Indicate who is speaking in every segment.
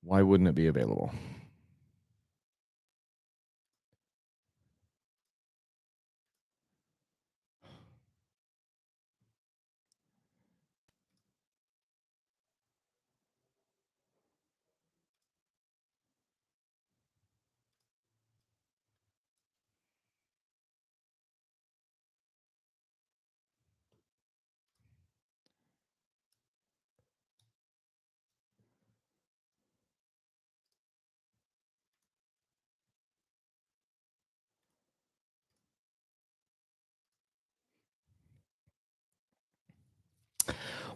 Speaker 1: Why wouldn't it be available?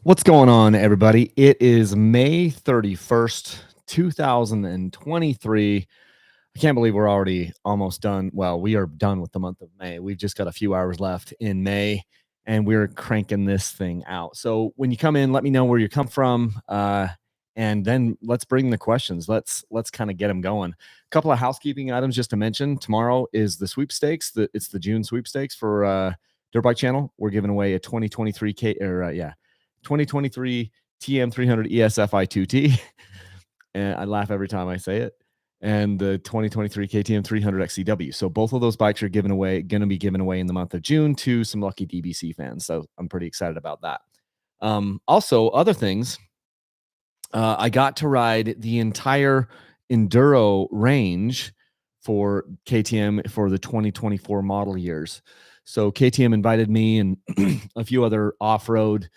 Speaker 1: What's going on, everybody? It is May 31st, 2023. I can't believe we're already almost done. Well, we are done with the month of May. We've just got a few hours left in May, and we're cranking this thing out. So when you come in, let me know where you come from, and then let's bring the questions. Let's kind of get them going. A couple of housekeeping items just to mention. Tomorrow is the sweepstakes. It's the June sweepstakes for Dirt Bike Channel. We're giving away a 2023 2023 TM 300 ESF I2T. And I laugh every time I say it. And the 2023 KTM 300 XCW. So both of those bikes are going to be given away in the month of June to some lucky DBC fans. So I'm pretty excited about that. Also, other things, I got to ride the entire Enduro range for KTM for the 2024 model years. So KTM invited me and a few other off-road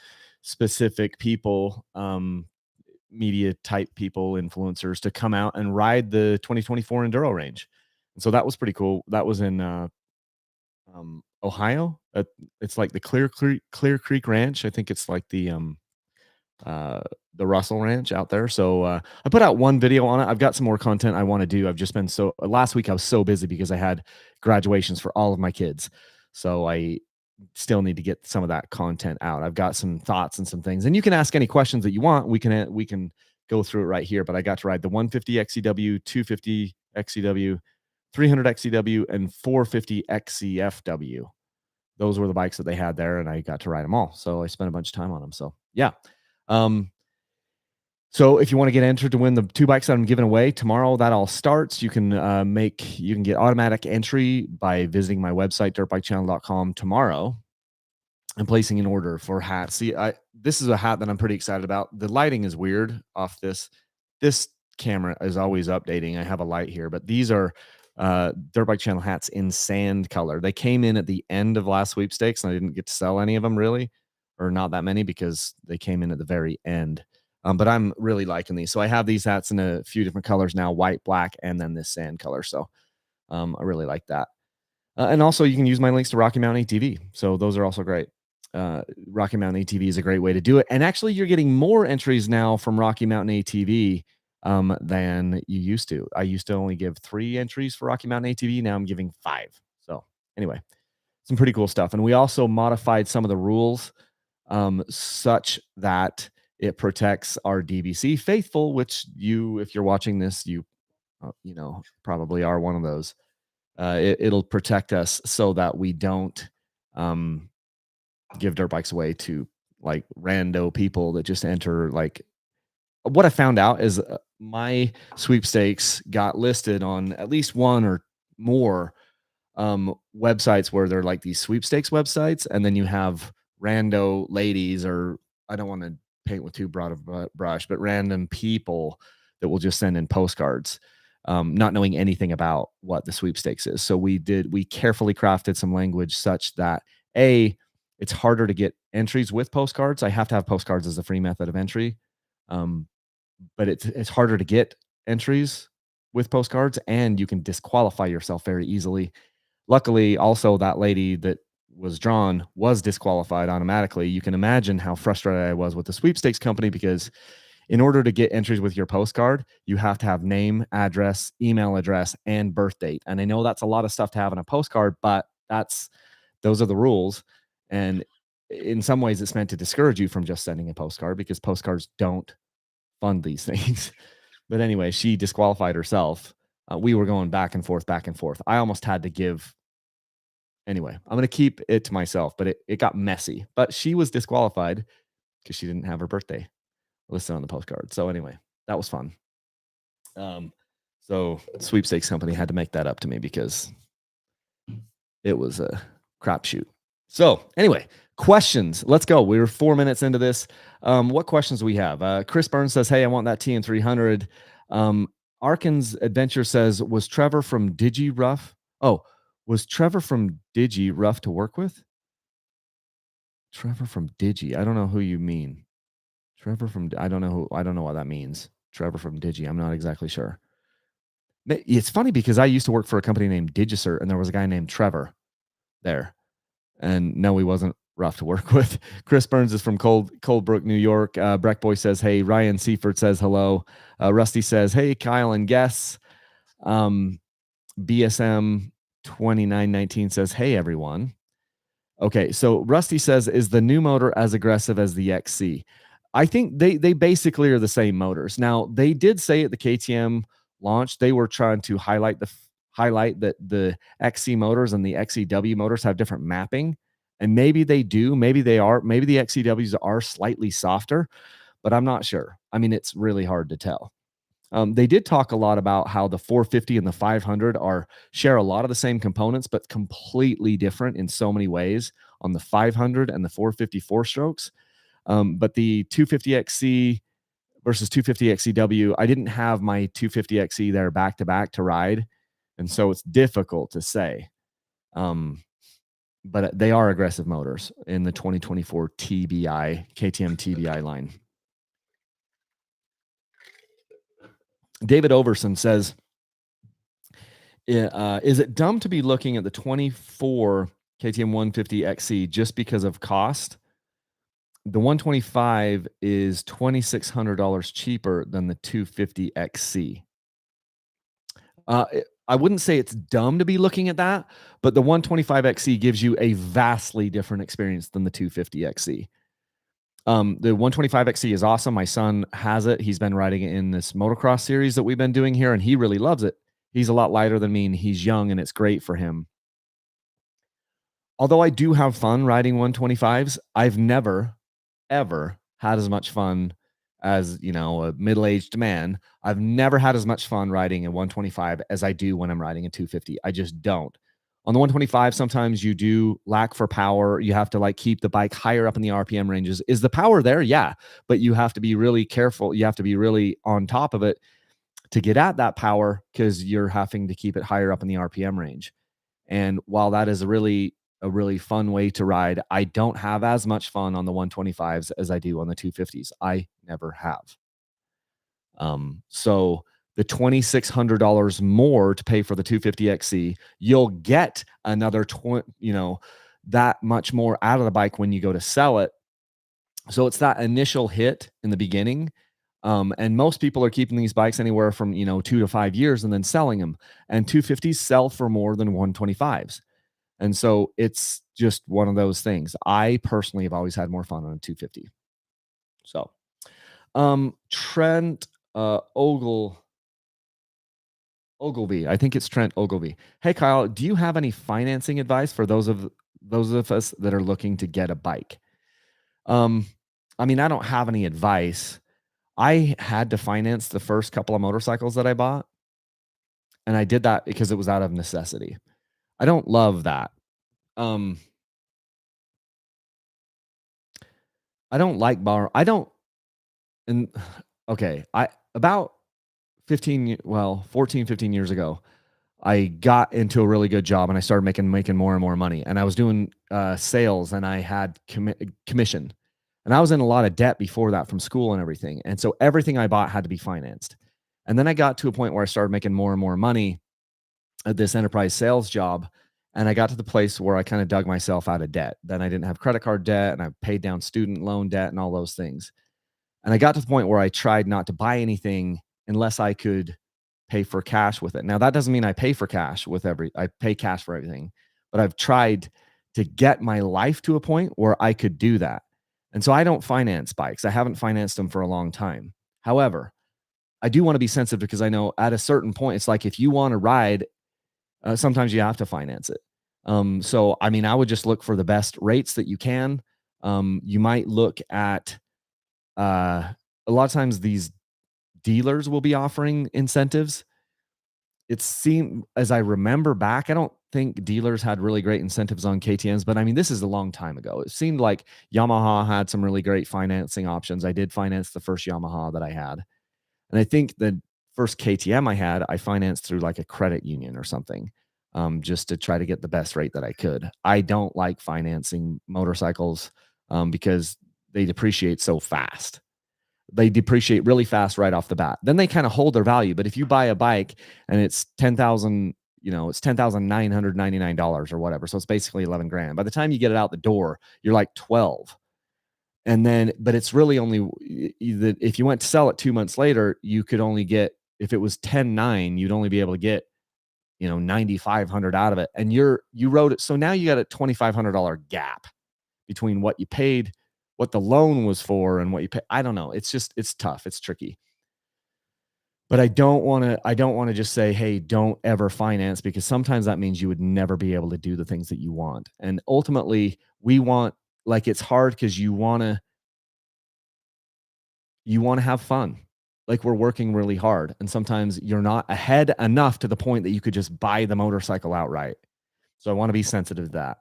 Speaker 1: specific people, media type people, influencers, to come out and ride the 2024 Enduro range. And so that was pretty cool. That was in Ohio. It's like the Clear Creek Ranch. I think it's like the Russell Ranch out there. So I put out one video on it. I've got some more content I want to do. I've just been so last week I was so busy because I had graduations for all of my kids. So I still need to get some of that content out. I've got some thoughts and some things, and you can ask any questions that you want. We can go through it right here. But I got to ride the 150 XCW, 250 XCW, 300 XCW, and 450 XCFW. Those were the bikes that they had there, and I got to ride them all. So I spent a bunch of time on them. So yeah. Um, so if you want to get entered to win the two bikes that I'm giving away tomorrow, that all starts. You can get automatic entry by visiting my website, dirtbikechannel.com tomorrow, and placing an order for hats. See, this is a hat that I'm pretty excited about. The lighting is weird off this. This camera is always updating. I have a light here, but these are Dirt Bike Channel hats in sand color. They came in at the end of last sweepstakes, and I didn't get to sell any of them really, or not that many, because they came in at the very end. But I'm really liking these. So I have these hats in a few different colors now: white, black, and then this sand color. So I really like that. And also, you can use my links to Rocky Mountain ATV. So those are also great. Rocky Mountain ATV is a great way to do it. And actually, you're getting more entries now from Rocky Mountain ATV than you used to. I used to only give 3 entries for Rocky Mountain ATV. Now I'm giving 5. So anyway, some pretty cool stuff. And we also modified some of the rules such that it protects our DBC faithful, which if you're watching this, probably are one of those. It'll protect us so that we don't give dirt bikes away to like rando people that just enter. Like, what I found out is my sweepstakes got listed on at least one or more websites where they're like these sweepstakes websites, and then you have rando ladies, or I don't want to paint with too broad of a brush, but random people that will just send in postcards, not knowing anything about what the sweepstakes is. So we carefully crafted some language such that it's harder to get entries with postcards. I have to have postcards as a free method of entry, um, but it's harder to get entries with postcards, and you can disqualify yourself very easily. Luckily, also, that lady that was drawn was disqualified automatically. You can imagine how frustrated I was with the sweepstakes company, because in order to get entries with your postcard, you have to have name, address, email address, and birth date. And I know that's a lot of stuff to have in a postcard, but those are the rules. And in some ways, it's meant to discourage you from just sending a postcard, because postcards don't fund these things. But anyway, she disqualified herself. We were going back and forth, back and forth. I almost had to give. Anyway, I'm going to keep it to myself, but it got messy. But she was disqualified because she didn't have her birthday listed on the postcard. So anyway, that was fun. Um, so Sweepstakes company had to make that up to me because it was a crapshoot. So anyway, questions. Let's go. We were 4 minutes into this. What questions do we have? Chris Burns says, "Hey, I want that TM 300." Um, Arkin's Adventure says, "Was Trevor from Digi rough?" Oh, was Trevor from Digi rough to work with? Trevor from Digi. I don't know who you mean. Trevor from I don't know who I don't know what that means. Trevor from Digi. I'm not exactly sure. It's funny because I used to work for a company named Digicert, and there was a guy named Trevor there. And no, he wasn't rough to work with. Chris Burns is from Coldbrook, New York. Breck Boy says, "Hey." Ryan Seifert says, "Hello." Rusty says, "Hey." Kyle and Guess. BSM 2919 says, "Hey, everyone." Okay, so Rusty says, "Is the new motor as aggressive as the XC?" I think they basically are the same motors. Now, they did say at the KTM launch they were trying to highlight that the XC motors and the XCW motors have different mapping, and maybe they do, maybe they are, maybe the XCWs are slightly softer, but I'm not sure. I mean, it's really hard to tell. They did talk a lot about how the 450 and the 500 share a lot of the same components, but completely different in so many ways on the 500 and the 454 strokes. But the 250XC versus 250XCW, I didn't have my 250XC there back to back to ride, and so it's difficult to say. But they are aggressive motors in the 2024 KTM TBI line. David Overson says, is it dumb to be looking at the 24 KTM 150 XC just because of cost? The 125 is $2,600 cheaper than the 250 XC. I wouldn't say it's dumb to be looking at that, but the 125 XC gives you a vastly different experience than the 250 XC. The 125 XC is awesome. My son has it. He's been riding it in this motocross series that we've been doing here, and he really loves it. He's a lot lighter than me, and he's young, and it's great for him. Although I do have fun riding 125s, I've never, ever had as much fun as, a middle-aged man. I've never had as much fun riding a 125 as I do when I'm riding a 250. I just don't. On the 125, sometimes you do lack for power. You have to keep the bike higher up in the RPM ranges. Is the power there? Yeah, but you have to be really careful. You have to be really on top of it to get at that power because you're having to keep it higher up in the RPM range. And while that is a really fun way to ride, I don't have as much fun on the 125s as I do on the 250s. I never have. So the $2,600 more to pay for the 250XC, you'll get another that much more out of the bike when you go to sell it. So it's that initial hit in the beginning. And most people are keeping these bikes anywhere from 2 to 5 years and then selling them. And 250s sell for more than 125s. And so it's just one of those things. I personally have always had more fun on a 250. So, Trent Ogilvy. I think it's Trent Ogilvy. Hey Kyle, do you have any financing advice for those of us that are looking to get a bike? I mean, I don't have any advice. I had to finance the first couple of motorcycles that I bought, and I did that because it was out of necessity. I don't love that. Um, I don't like borrow. I don't. And okay, I about 14, 15 years ago, I got into a really good job and I started making more and more money. And I was doing sales and I had commission. And I was in a lot of debt before that from school and everything. And so everything I bought had to be financed. And then I got to a point where I started making more and more money at this enterprise sales job. And I got to the place where I kind of dug myself out of debt. Then I didn't have credit card debt and I paid down student loan debt and all those things. And I got to the point where I tried not to buy anything unless I could pay for cash with it. Now that doesn't mean I pay for cash I pay cash for everything, but I've tried to get my life to a point where I could do that. And so I don't finance bikes. I haven't financed them for a long time. However, I do want to be sensitive because I know at a certain point, it's like if you want to ride, sometimes you have to finance it. So I mean, I would just look for the best rates that you can. You might look at a lot of times these dealers will be offering incentives. It seemed, as I remember back, I don't think dealers had really great incentives on KTMs, but I mean, this is a long time ago. It seemed like Yamaha had some really great financing options. I did finance the first Yamaha that I had. And I think the first KTM I had, I financed through like a credit union or something, just to try to get the best rate that I could. I don't like financing motorcycles, because they depreciate so fast. They depreciate really fast right off the bat. Then they kind of hold their value. But if you buy a bike and it's 10,000, it's $10,999 or whatever. So it's basically 11 grand. By the time you get it out the door, you're like 12. And then, but it's really only if you went to sell it 2 months later, you could only get, if it was 10,900, you'd only be able to get, 9,500 out of it. And you wrote it. So now you got a $2,500 gap between what you paid, what the loan was for, and what you pay. I don't know. It's tough. It's tricky. But I don't want to just say, hey, don't ever finance, because sometimes that means you would never be able to do the things that you want. And ultimately, it's hard because you want to have fun. Like, we're working really hard, and sometimes you're not ahead enough to the point that you could just buy the motorcycle outright. So I want to be sensitive to that.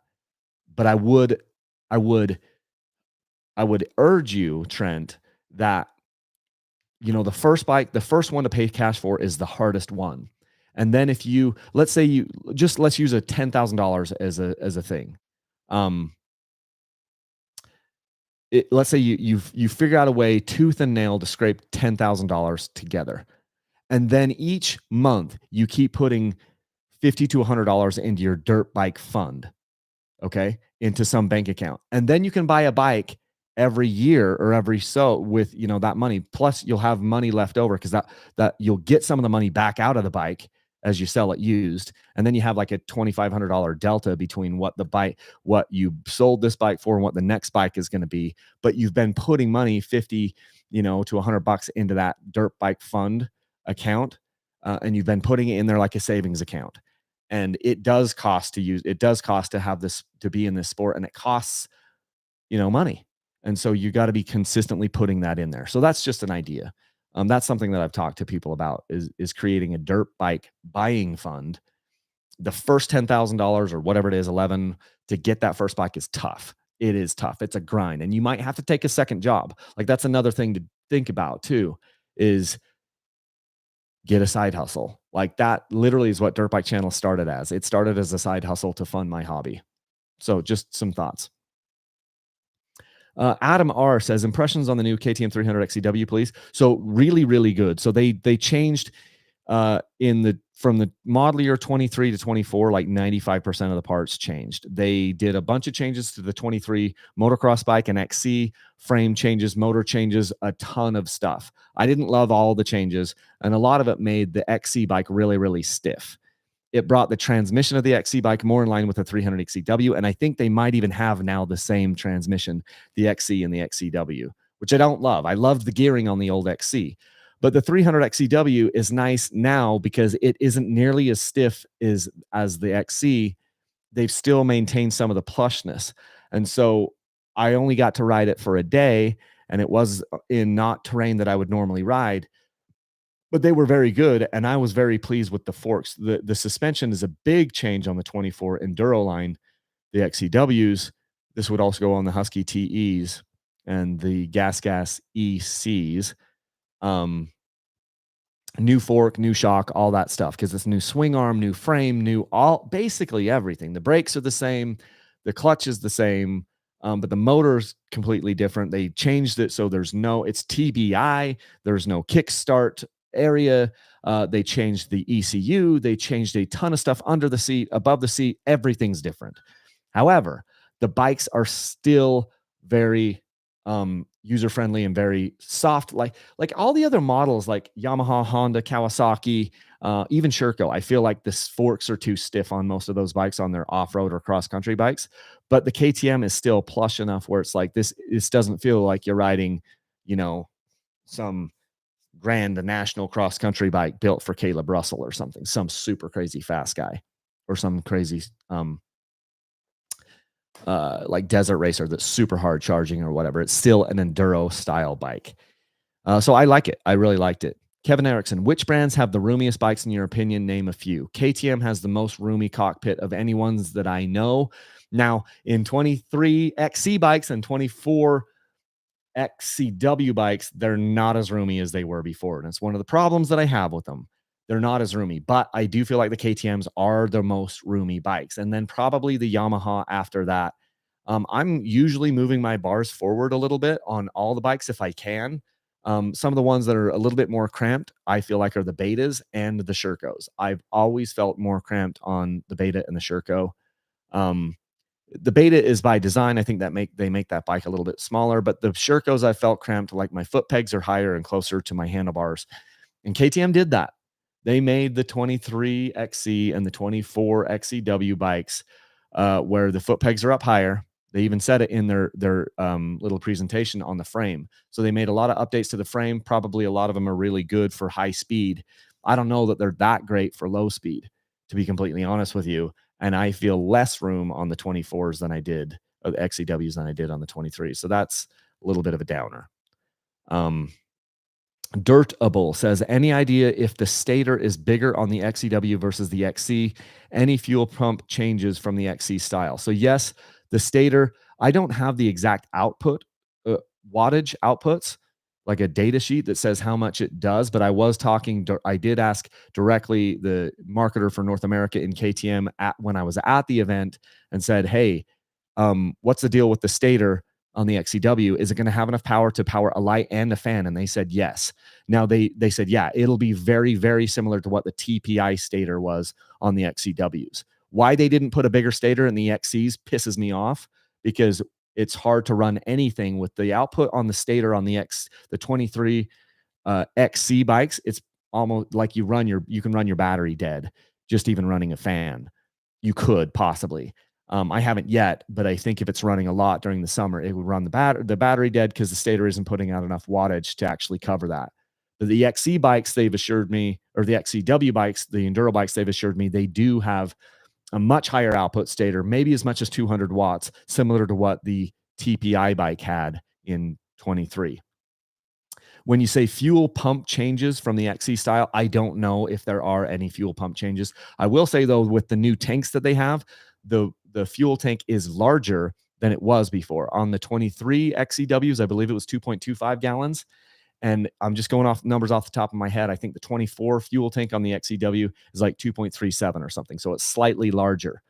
Speaker 1: But I would I would urge you, Trent, that the first one to pay cash for is the hardest one. And then if you let's say you just let's use a $10,000 as a thing. Um let's say you figure out a way tooth and nail to scrape $10,000 together. And then each month you keep putting $50 to $100 into your dirt bike fund, okay, into some bank account. And then you can buy a bike every year or every so with, that money. Plus you'll have money left over, because that you'll get some of the money back out of the bike as you sell it used. And then you have like a $2,500 delta between what you sold this bike for and what the next bike is going to be. But you've been putting money 50, to $100 into that dirt bike fund account. And you've been putting it in there like a savings account. And it does cost to have this, to be in this sport, and it costs, money. And so you got to be consistently putting that in there. So that's just an idea. That's something that I've talked to people about, is creating a dirt bike buying fund. The first $10,000 or whatever it is, 11, to get that first bike is tough. It is tough. It's a grind, and you might have to take a second job. Like, that's another thing to think about too, is get a side hustle. Like, that literally is what Dirt Bike Channel started as. It started as a side hustle to fund my hobby. So just some thoughts. Adam R says, impressions on the new KTM 300 XCW, please. So really, really good. So they changed from the model year 23 to 24, like 95% of the parts changed. They did a bunch of changes to the 23 motocross bike and XC, frame changes, motor changes, a ton of stuff. I didn't love all the changes, and a lot of it made the XC bike really, really stiff. It brought the transmission of the XC bike more in line with the 300 XCW, and I think they might even have now the same transmission, the XC and the XCW, which I don't love. I loved the gearing on the old XC. But the 300 XCW is nice now because it isn't nearly as stiff as the XC. They've still maintained some of the plushness. And so I only got to ride it for a day, and it was in not terrain that I would normally ride, but they were very good, and I was very pleased with the forks. The suspension is a big change on the 24 Enduro line, the XCWs. This would also go on the Husky TEs and the Gas ECs. New fork, new shock, all that stuff, because it's new swing arm, new frame, basically everything. The brakes are the same, the clutch is the same, but the motor's completely different. They changed it so it's TBI, there's no kickstart area. They changed the ECU, they changed a ton of stuff under the seat, above the seat, everything's different. However, the bikes are still very user friendly and very soft, like all the other models, like Yamaha, Honda, Kawasaki, even Sherco. I feel like the forks are too stiff on most of those bikes on their off-road or cross-country bikes, but the KTM is still plush enough where it's like this doesn't feel like you're riding, some grand national cross-country bike built for Caleb Russell or something, some super crazy fast guy, or some crazy like desert racer that's super hard charging or whatever. It's still an enduro style bike. So I like it. I really liked it. Kevin Erickson, which brands have the roomiest bikes in your opinion? Name a few. KTM has the most roomy cockpit of any ones that I know. Now, in 23 XC bikes and 24 XCW bikes, they're not as roomy as they were before. And it's one of the problems that I have with them. They're not as roomy, but I do feel like the KTMs are the most roomy bikes. And then probably the Yamaha after that. I'm usually moving my bars forward a little bit on all the bikes if I can. Some of the ones that are a little bit more cramped, I feel like are the Betas and the Shercos. I've always felt more cramped on the Beta and the Sherco. Um, the Beta is by design. I think that they make that bike a little bit smaller, but the Shercos I felt cramped, like my foot pegs are higher and closer to my handlebars. And KTM did that. They made the 23 XC and the 24 XCW bikes where the foot pegs are up higher. They even said it in their little presentation on the frame. So they made a lot of updates to the frame. Probably a lot of them are really good for high speed. I don't know that they're that great for low speed, to be completely honest with you. And I feel less room on the 24s than I did, or the XCWs than I did on the 23s. So that's a little bit of a downer. Dirtable says, any idea if the stator is bigger on the XCW versus the XC? Any fuel pump changes from the XC style? So yes, the stator, I don't have the exact output, wattage outputs, like a data sheet that says how much it does, but I did ask directly the marketer for North America in KTM when I was at the event and said, hey, what's the deal with the stator on the XCW? Is it going to have enough power to power a light and a fan? And they said yes. Now they said, yeah, it'll be very, very similar to what the TPI stator was on the XCWs. Why they didn't put a bigger stator in the XCs pisses me off, because it's hard to run anything with the output on the stator on the 23 XC bikes. It's almost like you can run your battery dead just even running a fan. You could possibly. I haven't yet, but I think if it's running a lot during the summer, it would run the battery dead because the stator isn't putting out enough wattage to actually cover that. But the XC bikes, they've assured me, or the XCW bikes, the Enduro bikes, they've assured me they do have a much higher output stator, maybe as much as 200 watts, similar to what the TPI bike had in 23. When you say fuel pump changes from the XC style, I don't know if there are any fuel pump changes. I will say, though, with the new tanks that they have, the fuel tank is larger than it was before. On the 23 XCWs, I believe it was 2.25 gallons. And I'm just going off numbers off the top of my head. I think the 24 fuel tank on the XCW is like 2.37 or something. So it's slightly larger.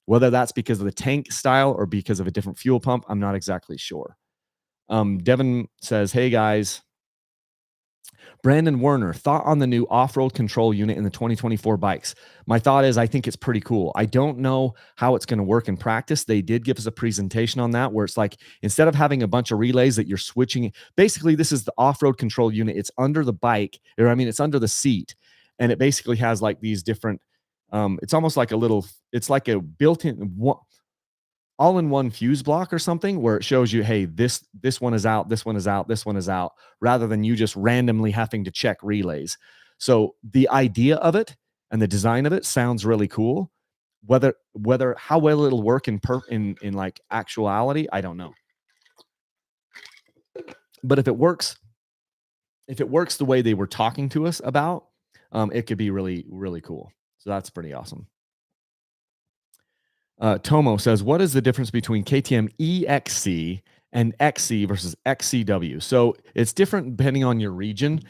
Speaker 1: Whether that's because of the tank style or because of a different fuel pump, I'm not exactly sure. Devin says, hey guys, Brandon Werner, thought on the new off-road control unit in the 2024 bikes. My thought is I think it's pretty cool. I don't know how it's going to work in practice. They did give us a presentation on that where it's like, instead of having a bunch of relays that you're switching, basically this is the off-road control unit. It's under the bike, or I mean, it's under the seat. And it basically has like these different, it's almost like it's like a built-in all-in-one fuse block or something where it shows you, hey, this one is out, this one is out, this one is out, rather than you just randomly having to check relays. So the idea of it and the design of it sounds really cool. Whether how well it'll work in like actuality, I don't know. But if it works the way they were talking to us about, it could be really, really cool. So that's pretty awesome. Tomo says, what is the difference between KTM EXC and XC versus XCW? So it's different depending on your region.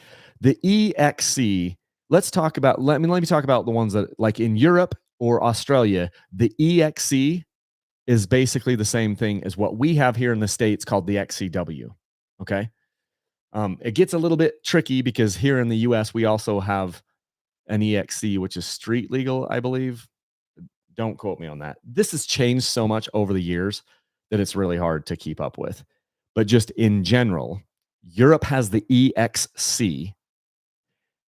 Speaker 1: The EXC, let me talk about the ones that, like in Europe or Australia, the EXC is basically the same thing as what we have here in the States called the XCW. Okay. It gets a little bit tricky because here in the US, we also have an EXC, which is street legal, I believe. Don't quote me on that. This has changed so much over the years that it's really hard to keep up with. But just in general, Europe has the EXC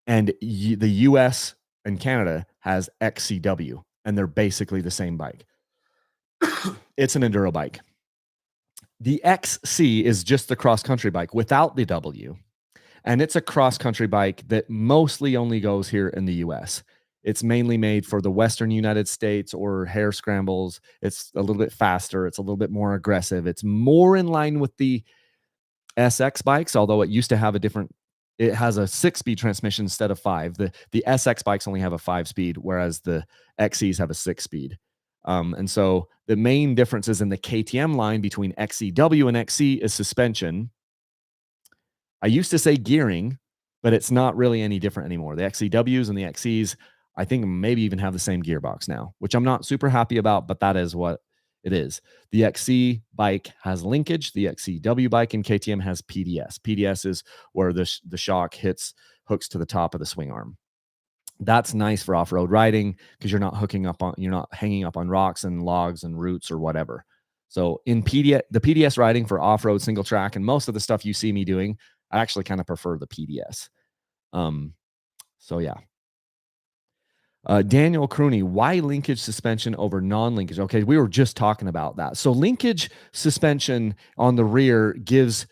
Speaker 1: and the US and Canada has XCW, and they're basically the same bike. It's an enduro bike. The XC is just the cross-country bike without the W, and it's a cross-country bike that mostly only goes here in the US. It's mainly made for the Western United States or hare scrambles. It's a little bit faster. It's a little bit more aggressive. It's more in line with the SX bikes, although it used to have a different it has a 6-speed transmission instead of 5. The SX bikes only have a 5-speed, whereas the XCs have a 6-speed. And so the main differences in the KTM line between XCW and XC is suspension. I used to say gearing, but it's not really any different anymore. The XCWs and the XCs, I think maybe even have the same gearbox now, which I'm not super happy about, but that is what it is. The XC bike has linkage. The XCW bike in KTM has PDS. PDS is where the shock hooks to the top of the swing arm. That's nice for off-road riding because you're not hanging up on rocks and logs and roots or whatever. So in the PDS riding for off-road single track and most of the stuff you see me doing, I actually kind of prefer the PDS. So yeah. Daniel Crooney, why linkage suspension over non-linkage? Okay, we were just talking about that. So linkage suspension on the rear gives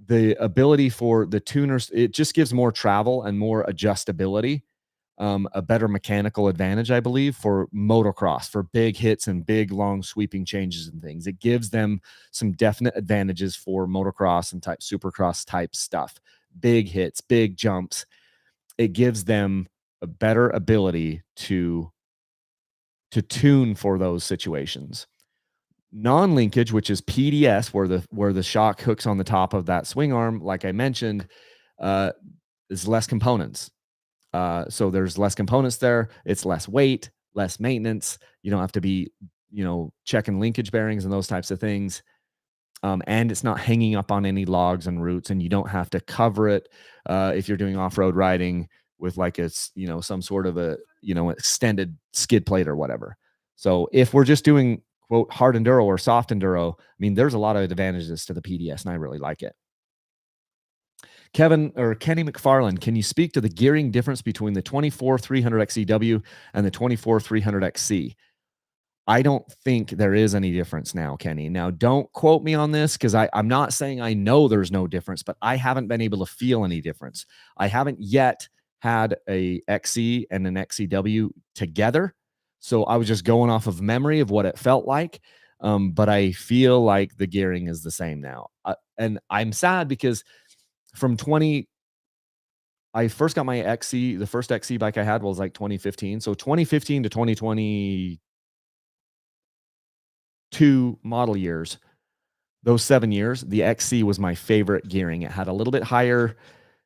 Speaker 1: the ability for the tuners, it just gives more travel and more adjustability, a better mechanical advantage, I believe, for motocross, for big hits and big, long sweeping changes and things. It gives them some definite advantages for motocross and supercross type stuff, big hits, big jumps. It gives them a better ability to tune for those situations. Non-linkage, which is PDS, where the shock hooks on the top of that swing arm, like I mentioned, is less components. So there's less components there. It's less weight, less maintenance. You don't have to be, checking linkage bearings and those types of things. And it's not hanging up on any logs and roots, and you don't have to cover it if you're doing off-road riding with like some sort of a extended skid plate or whatever. So if we're just doing quote hard enduro or soft enduro, I mean, there's a lot of advantages to the PDS, and I really like it. Kenny McFarland, can you speak to the gearing difference between the 24-300 XCW and the 24-300 XC? I don't think there is any difference now, Kenny. Now, don't quote me on this because I'm not saying I know there's no difference, but I haven't been able to feel any difference. I haven't yet had a XC and an XCW together. So I was just going off of memory of what it felt like. But I feel like the gearing is the same now. And I'm sad because I first got my XC, the first XC bike I had was like 2015. So 2015 to 2022 model years, those 7 years, the XC was my favorite gearing. It had a little bit higher.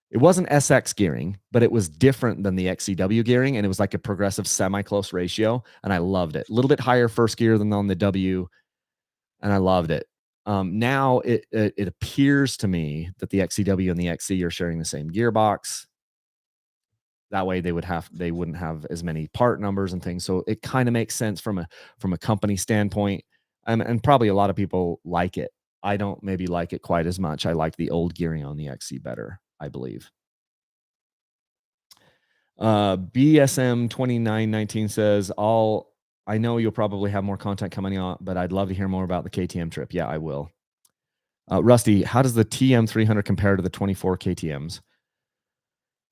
Speaker 1: It wasn't SX gearing, but it was different than the XCW gearing. And it was like a progressive semi-close ratio. And I loved it. A little bit higher first gear than on the W. And I loved it. Now it appears to me that the XCW and the XC are sharing the same gearbox. That way they wouldn't have as many part numbers and things. So it kind of makes sense from a company standpoint. And probably a lot of people like it. I don't maybe like it quite as much. I like the old gearing on the XC better, I believe. BSM 2919 says, I know you'll probably have more content coming on, but I'd love to hear more about the KTM trip. Yeah, I will. Rusty, how does the TM 300 compare to the 24 KTMs?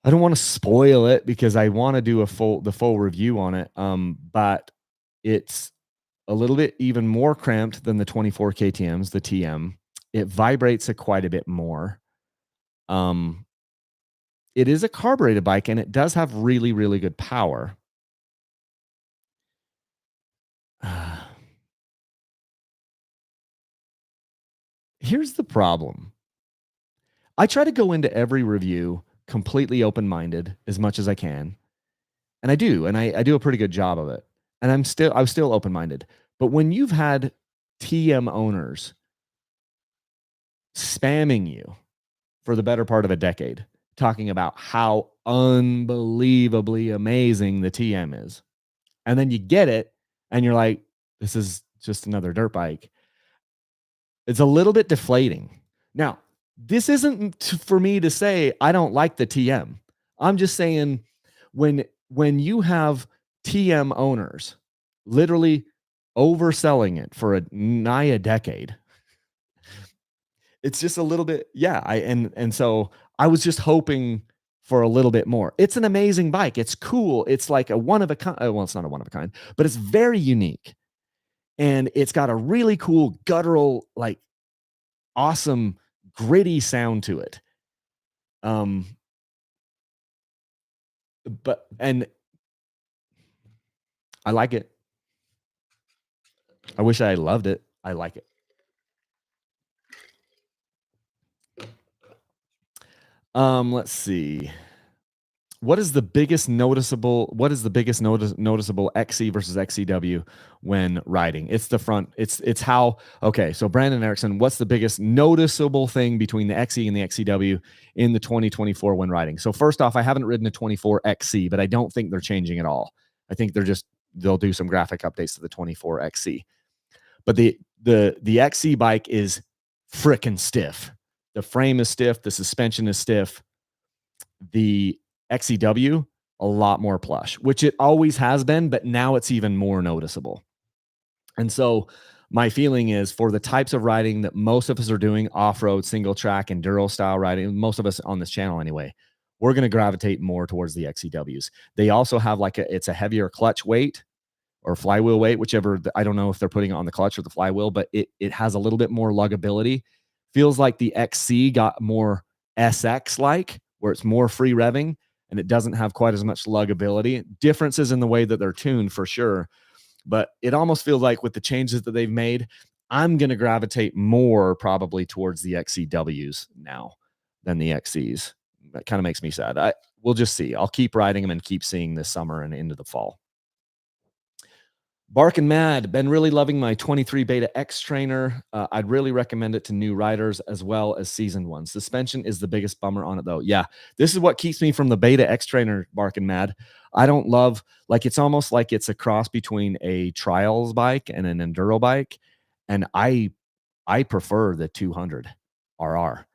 Speaker 1: I don't want to spoil it because I want to do the full review on it. But it's a little bit even more cramped than the 24 KTMs, the TM. It vibrates quite a bit more. It is a carbureted bike and it does have really, really good power. Here's the problem. I try to go into every review completely open-minded as much as I can. And I do, and I do a pretty good job of it. And I was still open-minded. But when you've had TM owners spamming you for the better part of a decade, talking about how unbelievably amazing the TM is, and then you get it, and you're like, this is just another dirt bike. It's a little bit deflating. Now, this isn't for me to say I don't like the TM. I'm just saying when you have TM owners literally overselling it for nigh a decade, it's just a little bit, yeah. And so I was just hoping for a little bit more. It's an amazing bike. It's cool. It's like a one of a kind. Well, it's not a one of a kind, but it's very unique. And it's got a really cool guttural, like awesome, gritty sound to it. and I like it. I wish I loved it. I like it. Let's see. What is the biggest noticeable XC versus XCW when riding? It's the front. It's how okay, so Brandon Erickson, what's the biggest noticeable thing between the XC and the XCW in the 2024 when riding? So first off, I haven't ridden a 24 XC, but I don't think they're changing at all. I think they'll do some graphic updates to the 24 XC. But the XC bike is freaking stiff. The frame is stiff, the suspension is stiff. The XCW, a lot more plush, which it always has been, but now it's even more noticeable. And so my feeling is for the types of riding that most of us are doing, off-road, single track, enduro style riding, most of us on this channel anyway, we're going to gravitate more towards the XCWs. They also have it's a heavier clutch weight or flywheel weight, whichever. I don't know if they're putting it on the clutch or the flywheel, but it has a little bit more luggability. Feels like the XC got more SX like, where it's more free revving and it doesn't have quite as much luggability. Differences in the way that they're tuned for sure, but it almost feels like with the changes that they've made, I'm going to gravitate more probably towards the XCWs now than the XCs. That kind of makes me sad. We'll just see. I'll keep riding them and keep seeing this summer and into the fall. Barking Mad, been really loving my 23 Beta X trainer. I'd really recommend it to new riders as well as seasoned ones. Suspension is the biggest bummer on it though. Yeah, this is what keeps me from the Beta X trainer, Barking Mad. I don't love, it's almost like it's a cross between a trials bike and an enduro bike. And I prefer the 200 RR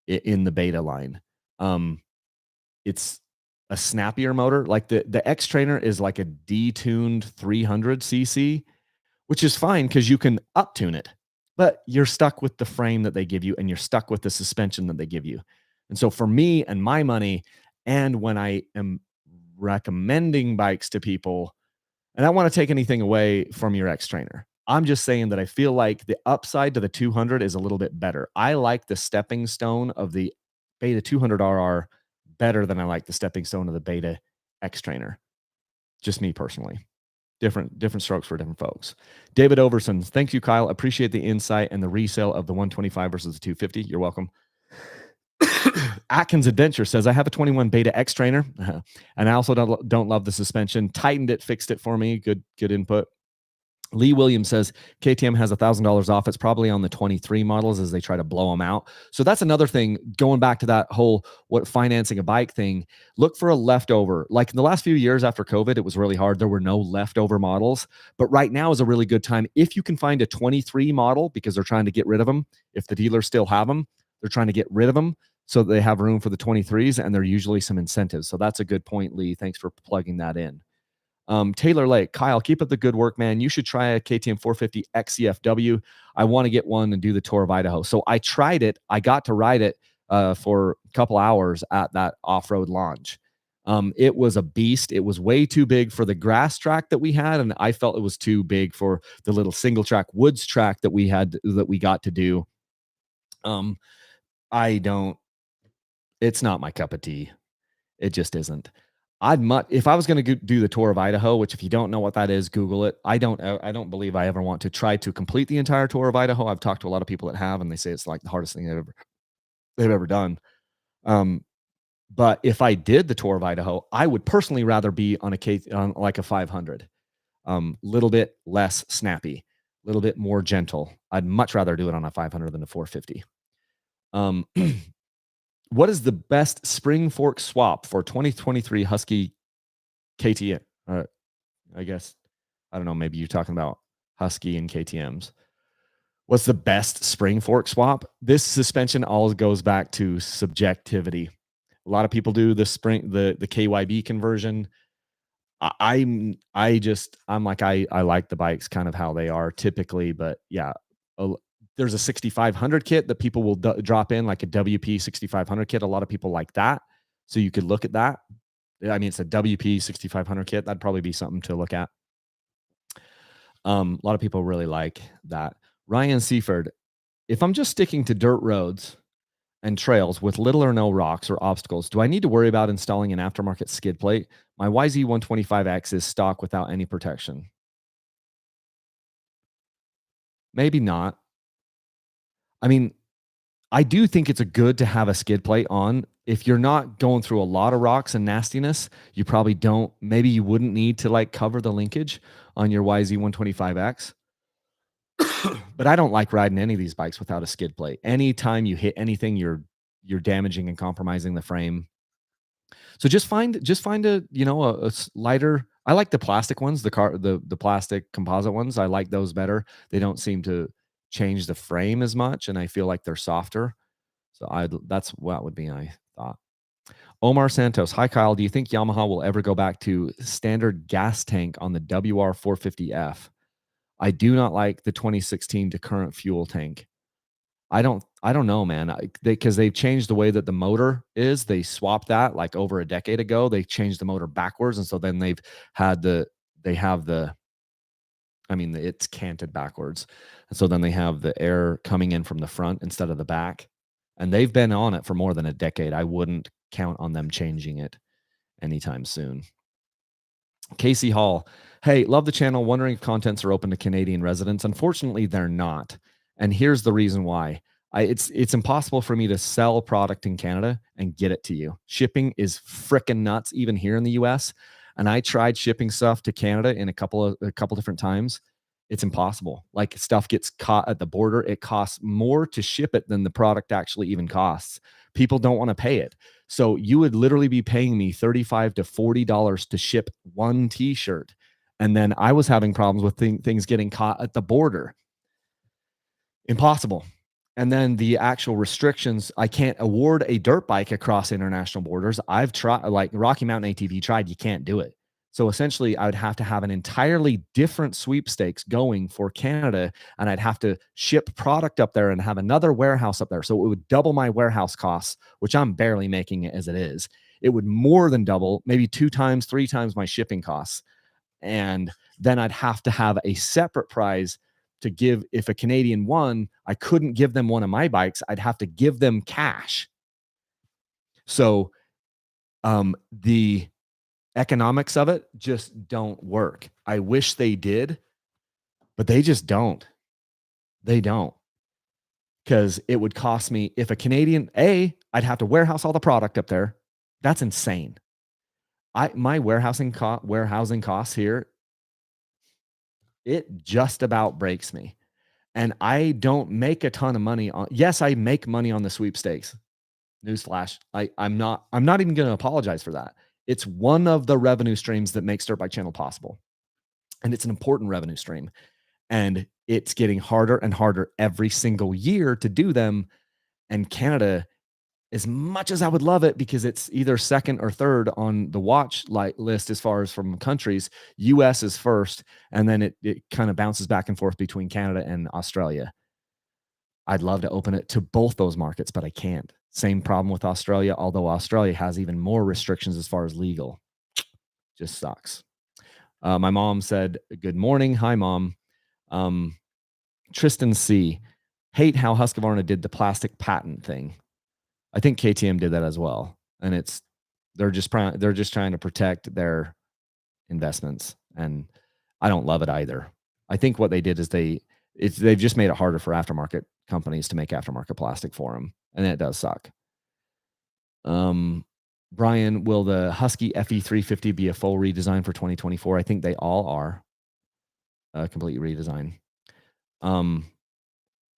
Speaker 1: in the Beta line. It's a snappier motor. Like the X trainer is like a detuned 300cc, which is fine because you can up tune it, but you're stuck with the frame that they give you and you're stuck with the suspension that they give you. And so for me and my money, and when I am recommending bikes to people, and I don't want to take anything away from your X trainer, I'm just saying that I feel like the upside to the 200 is a little bit better. I like the stepping stone of the Beta 200RR better than I like the stepping stone of the Beta X trainer. Just me personally. Different strokes for different folks. David Overson, thank you, Kyle. Appreciate the insight and the resale of the 125 versus the 250. You're welcome. Atkins Adventure says, I have a 21 Beta X trainer, and I also don't love the suspension. Tightened it, fixed it for me. Good input. Lee Williams says KTM has $1,000 off. It's probably on the 23 models as they try to blow them out. So that's another thing, going back to that whole financing a bike thing. Look for a leftover. Like in the last few years after COVID, it was really hard. There were no leftover models, but right now is a really good time. If you can find a 23 model, because they're trying to get rid of them. If the dealers still have them, they're trying to get rid of them so that they have room for the 23s, and there are usually some incentives. So that's a good point, Lee. Thanks for plugging that in. Taylor Lake, Kyle, keep up the good work, man. You should try a KTM 450 XCFW. I want to get one and do the tour of Idaho. So I tried it. I got to ride it for a couple hours at that off-road launch. It was a beast. It was way too big for the grass track that we had, and I felt it was too big for the little single track woods track that we got to do. It's not my cup of tea. It just isn't. If I was going to do the tour of Idaho, which if you don't know what that is, Google it. I don't believe I ever want to try to complete the entire tour of Idaho. I've talked to a lot of people that have, and they say it's like the hardest thing they've ever done. But if I did the tour of Idaho, I would personally rather be on like a 500, little bit less snappy, a little bit more gentle. I'd much rather do it on a 500 than a 450. What is the best spring fork swap for 2023 Husky KTM? I guess, I don't know, maybe you're talking about Husky and KTMs. What's the best spring fork swap? This suspension all goes back to subjectivity. A lot of people do the KYB conversion. I'm like, I like the bikes kind of how they are typically, but yeah, there's a 6500 kit that people will drop in, like a WP 6500 kit. A lot of people like that. So you could look at that. I mean, it's a WP 6500 kit. That'd probably be something to look at. A lot of people really like that. Ryan Seaford, if I'm just sticking to dirt roads, and trails with little or no rocks or obstacles, do I need to worry about installing an aftermarket skid plate? My YZ125X is stock without any protection. Maybe not. I mean, I do think it's a good to have a skid plate on. If you're not going through a lot of rocks and nastiness, you probably don't. Maybe you wouldn't need to like cover the linkage on your YZ125X. But I don't like riding any of these bikes without a skid plate. Anytime you hit anything, you're damaging and compromising the frame. So just find a lighter. I like the plastic ones, the plastic composite ones. I like those better. They don't seem to change the frame as much, and I feel like they're softer. So that's what would be my thought. Omar Santos, hi Kyle. Do you think Yamaha will ever go back to standard gas tank on the WR450F? I do not like the 2016 to current fuel tank. I don't know, man. Because they've changed the way that the motor is. They swapped that like over a decade ago. They changed the motor backwards, and so then they have the I mean, it's canted backwards. And so then they have the air coming in from the front instead of the back. And they've been on it for more than a decade. I wouldn't count on them changing it anytime soon. Casey Hall, hey, love the channel. Wondering if contents are open to Canadian residents. Unfortunately, they're not. And here's the reason why. It's impossible for me to sell product in Canada and get it to you. Shipping is freaking nuts, even here in the US. And I tried shipping stuff to Canada in a couple different times. It's impossible. Like stuff gets caught at the border. It costs more to ship it than the product actually even costs. People don't want to pay it. So you would literally be paying me $35 to $40 to ship one t-shirt. And then I was having problems with things getting caught at the border. Impossible. And then the actual restrictions, I can't award a dirt bike across international borders. I've tried, like Rocky Mountain ATV tried, you can't do it. So essentially, I would have to have an entirely different sweepstakes going for Canada, and I'd have to ship product up there and have another warehouse up there. So it would double my warehouse costs, which I'm barely making it as it is. It would more than double, maybe 2 times, 3 times my shipping costs. And then I'd have to have a separate prize to give. If a Canadian won, I couldn't give them one of my bikes. I'd have to give them cash. So the economics of it just don't work. I wish they did, but they just don't. They don't. Because it would cost me, if a Canadian, I'd have to warehouse all the product up there. That's insane. My warehousing costs here, it just about breaks me. And I don't make a ton of money on. Yes, I make money on the sweepstakes. Newsflash. I'm not even going to apologize for that. It's one of the revenue streams that makes Dirt Bike Channel possible. And it's an important revenue stream. And it's getting harder and harder every single year to do them. And Canada, as much as I would love it, because it's either second or third on the watch list as far as from countries, US is first, and then it kind of bounces back and forth between Canada and Australia. I'd love to open it to both those markets, but I can't. Same problem with Australia, although Australia has even more restrictions as far as legal. Just sucks. My mom said, good morning. Hi, Mom. Tristan C. Hate how Husqvarna did the plastic patent thing. I think KTM did that as well. And they're just trying to protect their investments. And I don't love it either. I think what they did is they've just made it harder for aftermarket companies to make aftermarket plastic for them. And it does suck. Brian, will the Husky FE350 be a full redesign for 2024? I think they all are. A complete redesign.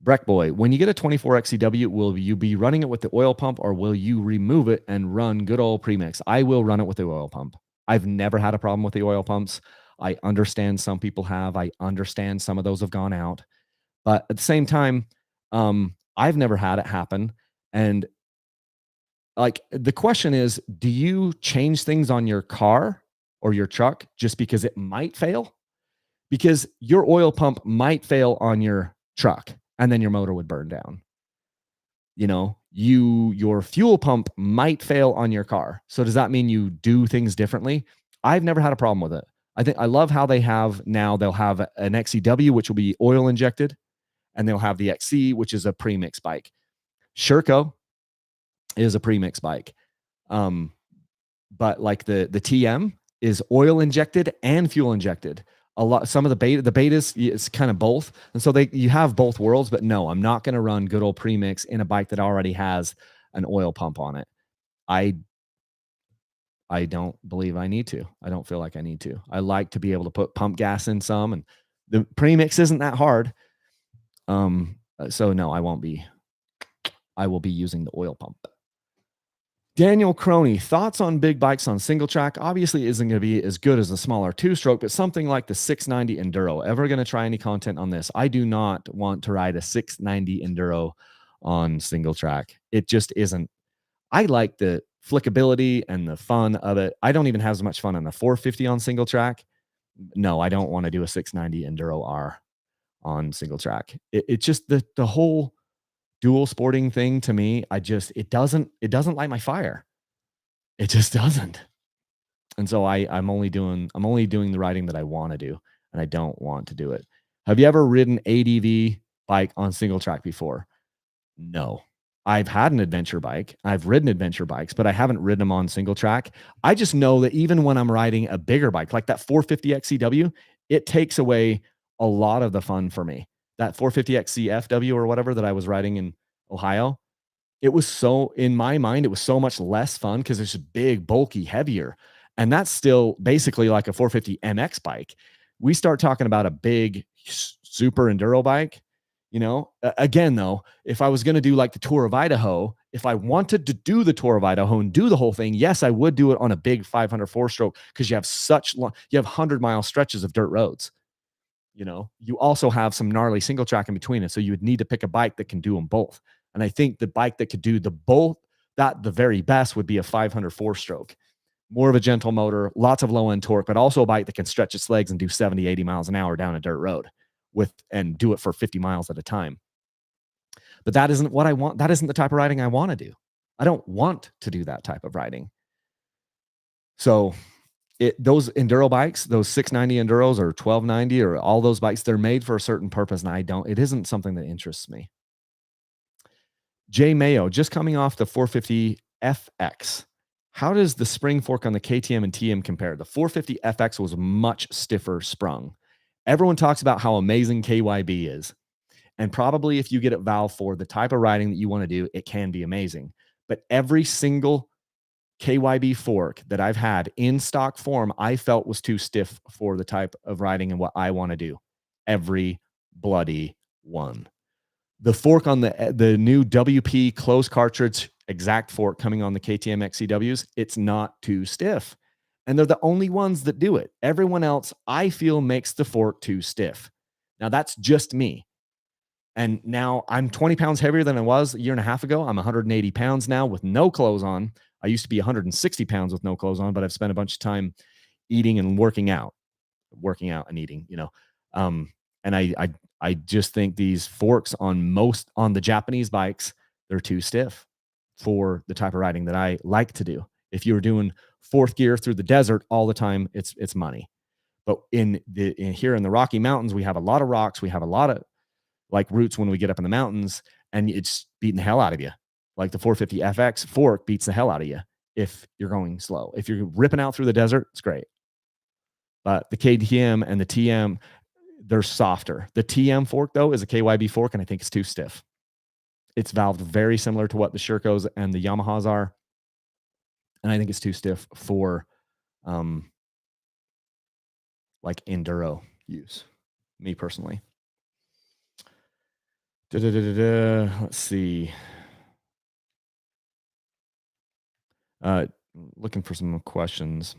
Speaker 1: Breck Boy, when you get a 24 XCW, will you be running it with the oil pump, or will you remove it and run good old premix? I will run it with the oil pump. I've never had a problem with the oil pumps. I understand some people have. I understand some of those have gone out. But at the same time, I've never had it happen. And like the question is, do you change things on your car or your truck just because it might fail? Because your oil pump might fail on your truck and then your motor would burn down. You know, your fuel pump might fail on your car. So does that mean you do things differently? I've never had a problem with it. I love how they'll have an XCW, which will be oil injected, and they'll have the XC, which is a premix bike. Sherco, is a premix bike. Um, but like the TM is oil injected and fuel injected. A lot, some of the betas, it's kind of both, and so you have both worlds. But no, I'm not going to run good old premix in a bike that already has an oil pump on it. I I don't believe I need to. I don't feel like I need to. I like to be able to put pump gas in some, and the premix isn't that hard. So no, I won't be. I will be using the oil pump. Daniel Croney, thoughts on big bikes on single track? Obviously isn't going to be as good as the smaller two-stroke, but something like the 690 Enduro. Ever going to try any content on this? I do not want to ride a 690 Enduro on single track. It just isn't. I like the flickability and the fun of it. I don't even have as much fun on the 450 on single track. No, I don't want to do a 690 Enduro R on single track. It just the whole dual sporting thing to me, it doesn't light my fire. It just doesn't. And so I'm only doing the riding that I want to do, and I don't want to do it. Have you ever ridden ADV bike on single track before? No. I've had an adventure bike. I've ridden adventure bikes, but I haven't ridden them on single track. I just know that even when I'm riding a bigger bike, like that 450 XCW, it takes away a lot of the fun for me. That 450 XCFW or whatever that I was riding in Ohio, it was so, in my mind, it was so much less fun because it's just big, bulky, heavier. And that's still basically like a 450 MX bike. We start talking about a big super enduro bike. Again, though, if I was going to do like the Tour of Idaho, if I wanted to do the Tour of Idaho and do the whole thing, yes, I would do it on a big 500 four-stroke because you have you have 100-mile stretches of dirt roads. You also have some gnarly single track in between it. So you would need to pick a bike that can do them both. And I think the bike that could do the very best would be a 500 four-stroke. More of a gentle motor, lots of low end torque, but also a bike that can stretch its legs and do 70, 80 miles an hour down a dirt road and do it for 50 miles at a time. But that isn't what I want. That isn't the type of riding I want to do. I don't want to do that type of riding. So those enduro bikes, those 690 Enduros or 1290 or all those bikes, they're made for a certain purpose. And it isn't something that interests me. Jay Mayo, just coming off the 450 FX. How does the spring fork on the KTM and TM compare? The 450 FX was much stiffer sprung. Everyone talks about how amazing KYB is. And probably if you get it valve for the type of riding that you want to do, it can be amazing. But every single KYB fork that I've had in stock form, I felt was too stiff for the type of riding and what I want to do. Every bloody one. The fork on the new WP closed cartridge exact fork coming on the KTM XCWs, it's not too stiff. And they're the only ones that do it. Everyone else, I feel, makes the fork too stiff. Now, that's just me. And now I'm 20 pounds heavier than I was a year and a half ago. I'm 180 pounds now with no clothes on. I used to be 160 pounds with no clothes on, but I've spent a bunch of time eating and working out and eating, and I just think these forks on the Japanese bikes, they're too stiff for the type of riding that I like to do. If you were doing fourth gear through the desert all the time, it's money. But here in the Rocky Mountains, we have a lot of rocks. We have a lot of like roots when we get up in the mountains, and it's beating the hell out of you. Like the 450 FX fork beats the hell out of you if you're going slow. If you're ripping out through the desert, it's great. But the KTM and the TM, they're softer. The TM fork, though, is a KYB fork, and I think it's too stiff. It's valved very similar to what the Shirkos and the Yamahas are, and I think it's too stiff for like enduro use, me personally. Let's see. Looking for some questions.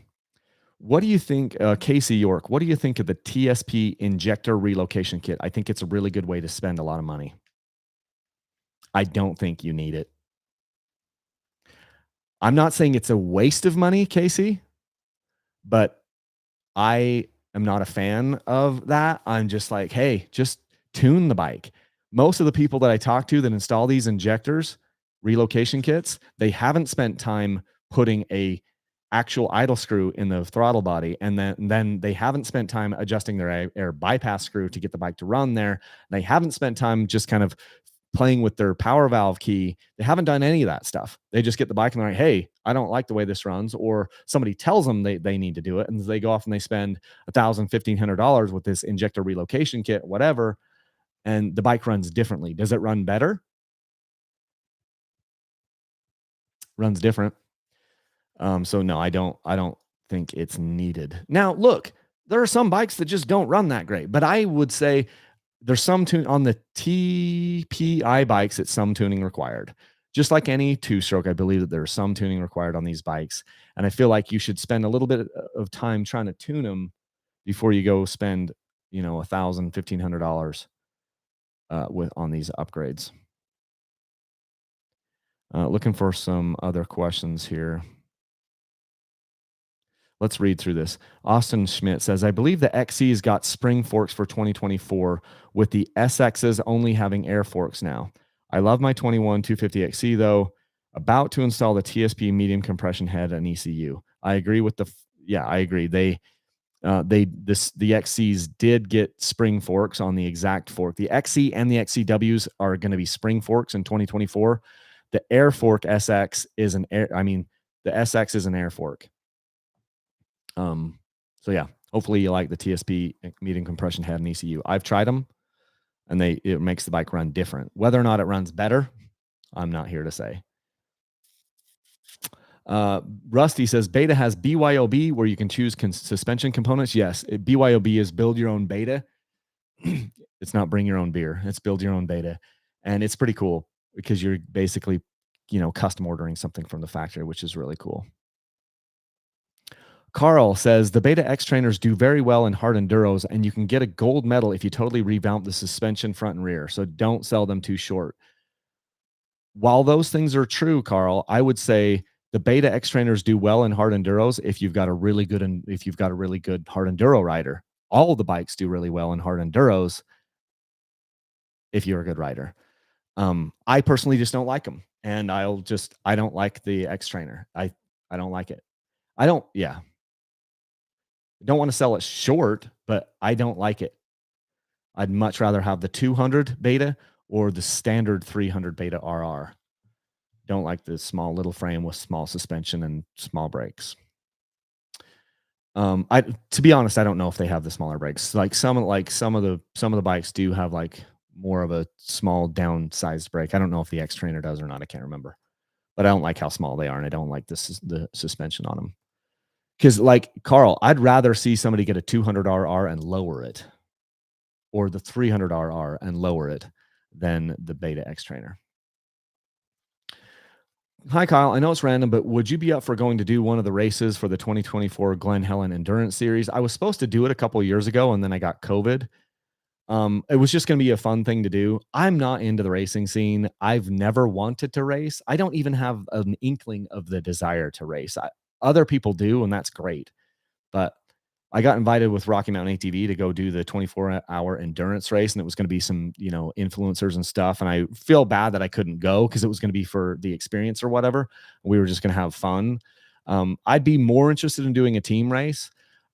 Speaker 1: What do you think, Casey York, what do you think of the TSP injector relocation kit? I think it's a really good way to spend a lot of money. I don't think you need it. I'm not saying it's a waste of money, Casey, but I am not a fan of that. I'm just like, hey, just tune the bike. Most of the people that I talk to that install these injectors, relocation kits, they haven't spent time putting a actual idle screw in the throttle body, and then they haven't spent time adjusting their air bypass screw to get the bike to run there. They haven't spent time just kind of playing with their power valve key. They haven't done any of that stuff. They just get the bike and they're like, hey, I don't like the way this runs. Or somebody tells them they need to do it. And they go off and they spend $1,000, $1,500 with this injector relocation kit, whatever. And the bike runs differently. Does it run better? Runs different. So no, I don't think it's needed. Now, look, there are some bikes that just don't run that great, but I would say there's some tune on the TPI bikes, it's some tuning required. Just like any two-stroke, I believe that there's some tuning required on these bikes. And I feel like you should spend a little bit of time trying to tune them before you go spend, $1,000, $1,500 with on these upgrades. Looking for some other questions here. Let's read through this. Austin Schmidt says, I believe the XC's got spring forks for 2024 with the SXs only having air forks now. I love my 21 250 XC though. About to install the TSP medium compression head and ECU. I agree with I agree. The XCs did get spring forks on the exact fork. The XC and the XCWs are going to be spring forks in 2024. The air fork SX is the SX is an air fork. So yeah, hopefully you like the TSP medium compression head and ECU. I've tried them and it makes the bike run different. Whether or not it runs better, I'm not here to say. Rusty says beta has BYOB where you can choose suspension components. Yes, BYOB is build your own beta. It's not bring your own beer. It's build your own beta. And it's pretty cool because you're basically, custom ordering something from the factory, which is really cool. Carl says the Beta X trainers do very well in hard enduros, and you can get a gold medal if you totally revamp the suspension front and rear. So don't sell them too short. While those things are true, Carl, I would say the Beta X trainers do well in hard enduros if you've got a really good hard enduro rider. All of the bikes do really well in hard enduros if you're a good rider. I personally just don't like them, and I don't like the X trainer. I don't like it. I don't want to sell it short, but I don't like it. I'd much rather have the 200 beta or the standard 300 beta RR. Don't like the small little frame with small suspension and small brakes. To be honest, I don't know if they have the smaller brakes. Some of the bikes do have more of a small downsized brake. I don't know if the X Trainer does or not. I can't remember, but I don't like how small they are, and I don't like the suspension on them. Because Carl, I'd rather see somebody get a 200 RR and lower it, or the 300 RR and lower it, than the Beta X Trainer. Hi, Kyle. I know it's random, but would you be up for going to do one of the races for the 2024 Glen Helen Endurance Series? I was supposed to do it a couple of years ago, and then I got COVID. It was just going to be a fun thing to do. I'm not into the racing scene. I've never wanted to race. I don't even have an inkling of the desire to race. Other people do, and that's great. But I got invited with Rocky Mountain ATV to go do the 24-hour endurance race, and it was going to be some, influencers and stuff. And I feel bad that I couldn't go because it was going to be for the experience or whatever. We were just going to have fun. I'd be more interested in doing a team race,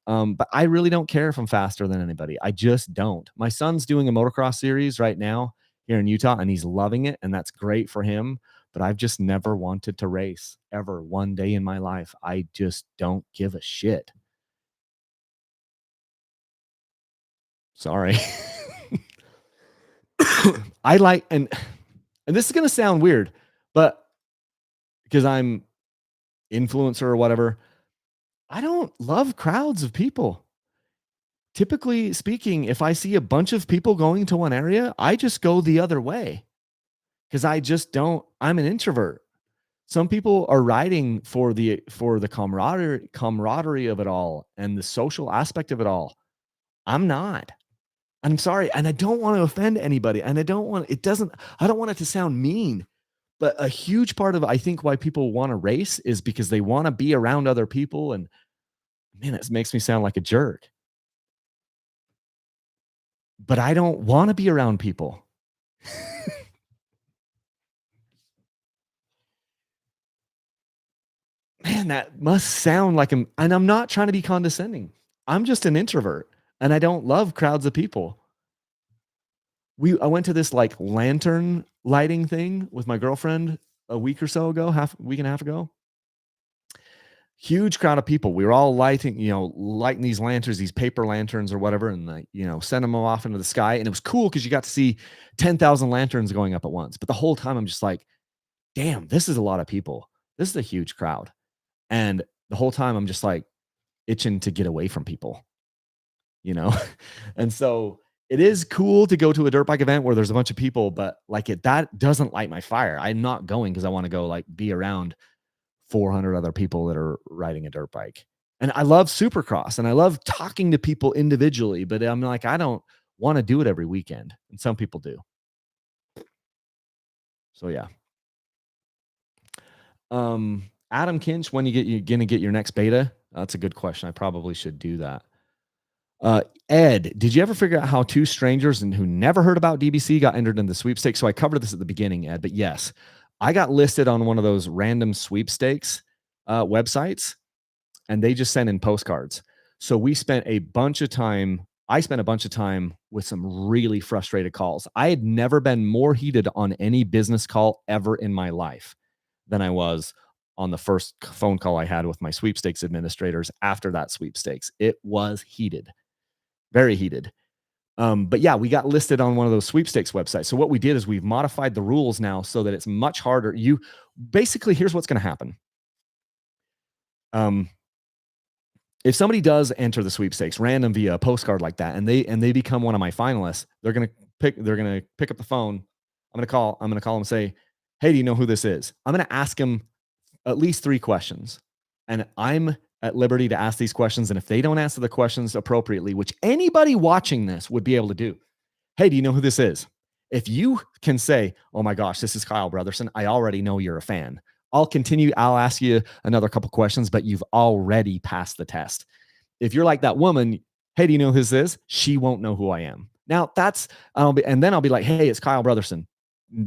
Speaker 1: but I really don't care if I'm faster than anybody. I just don't. My son's doing a motocross series right now here in Utah, and he's loving it, and that's great for him. But I've just never wanted to race ever one day in my life. I just don't give a shit. Sorry. I like, and this is going to sound weird, but because I'm influencer or whatever, I don't love crowds of people. Typically speaking, if I see a bunch of people going to one area, I just go the other way because I'm an introvert. Some people are riding for the camaraderie of it all and the social aspect of it all. I'm not. I'm sorry, and I don't want to offend anybody, and I don't want it to sound mean, but a huge part of I think why people want to race is because they want to be around other people, and man, it makes me sound like a jerk. But I don't want to be around people. Man, that must sound like and I'm not trying to be condescending. I'm just an introvert, and I don't love crowds of people. I went to this like lantern lighting thing with my girlfriend a week or so ago, half week and a half ago. Huge crowd of people. We were all lighting, lighting these lanterns, these paper lanterns or whatever, and like, send them off into the sky. And it was cool because you got to see 10,000 lanterns going up at once. But the whole time I'm just like, damn, this is a lot of people. This is a huge crowd. And the whole time I'm just like itching to get away from people, you know? And so it is cool to go to a dirt bike event where there's a bunch of people, but like that doesn't light my fire. I'm not going because I want to go like be around 400 other people that are riding a dirt bike. And I love Supercross and I love talking to people individually, but I'm like, I don't want to do it every weekend. And some people do. So yeah. Adam Kinch, when you gonna get your next beta? That's a good question. I probably should do that. Ed, did you ever figure out how two strangers and who never heard about DBC got entered in the sweepstakes? So I covered this at the beginning, Ed, but yes, I got listed on one of those random sweepstakes websites, and they just sent in postcards. So we spent a bunch of time. I spent a bunch of time with some really frustrated calls. I had never been more heated on any business call ever in my life than I was on the first phone call I had with my sweepstakes administrators after that sweepstakes. It was heated, very heated. But yeah, we got listed on one of those sweepstakes websites. So what we did is we've modified the rules now so that it's much harder. You basically, here's what's going to happen. If somebody does enter the sweepstakes random via a postcard like that, and they become one of my finalists, they're going to pick up the phone. I'm going to call them and say, hey, do you know who this is? I'm going to ask them at least 3 questions. And I'm at liberty to ask these questions. And if they don't answer the questions appropriately, which anybody watching this would be able to do, hey, do you know who this is? If you can say, oh my gosh, this is Kyle Brotherson, I already know you're a fan. I'll continue. I'll ask you another couple questions, but you've already passed the test. If you're like that woman, hey, do you know who this is? She won't know who I am. Now and then I'll be like, hey, it's Kyle Brotherson.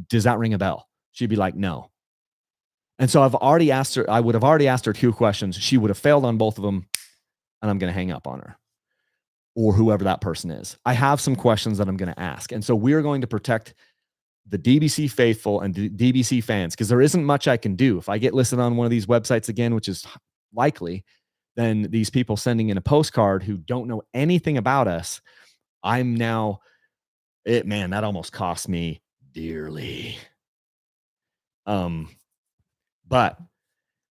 Speaker 1: Does that ring a bell? She'd be like, no. And so I would have already asked her 2 questions. She would have failed on both of them, and I'm going to hang up on her or whoever that person is. I have some questions that I'm going to ask. And so we're going to protect the DBC faithful and DBC fans because there isn't much I can do. If I get listed on one of these websites again, which is likely, then these people sending in a postcard who don't know anything about us, that almost cost me dearly. But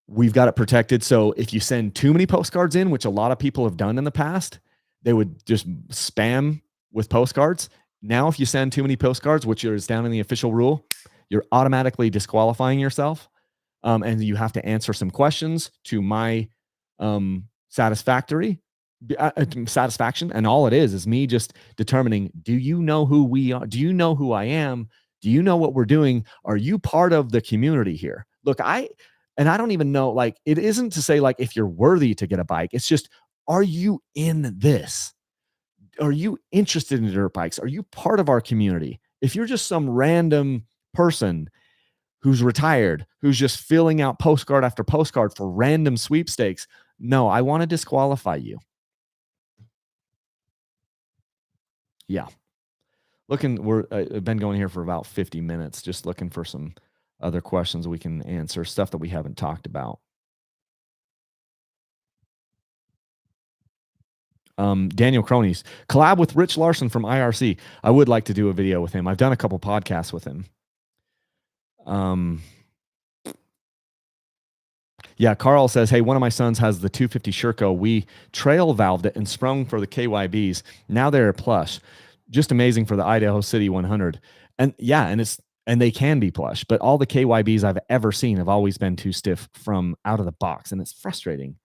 Speaker 1: we've got it protected. So if you send too many postcards in, which a lot of people have done in the past, they would just spam with postcards. Now, if you send too many postcards, which is down in the official rule, you're automatically disqualifying yourself. And you have to answer some questions to my satisfaction. And all it is me just determining, do you know who we are? Do you know who I am? Do you know what we're doing? Are you part of the community here? Look, I don't even know, like, it isn't to say like if you're worthy to get a bike. It's just, are you in this? Are you interested in dirt bikes? Are you part of our community? If you're just some random person who's retired, who's just filling out postcard after postcard for random sweepstakes, no, I want to disqualify you. Yeah. I've been going here for about 50 minutes, just looking for some other questions we can answer, stuff that we haven't talked about. Daniel Cronies, collab with Rich Larson from IRC. I would like to do a video with him. I've done a couple podcasts with him. Yeah, Carl says, hey, one of my sons has the 250 Sherco. We trail valved it and sprung for the KYBs. Now they're plush. Just amazing for the Idaho City 100. And yeah, and they can be plush, but all the KYBs I've ever seen have always been too stiff from out of the box, and it's frustrating.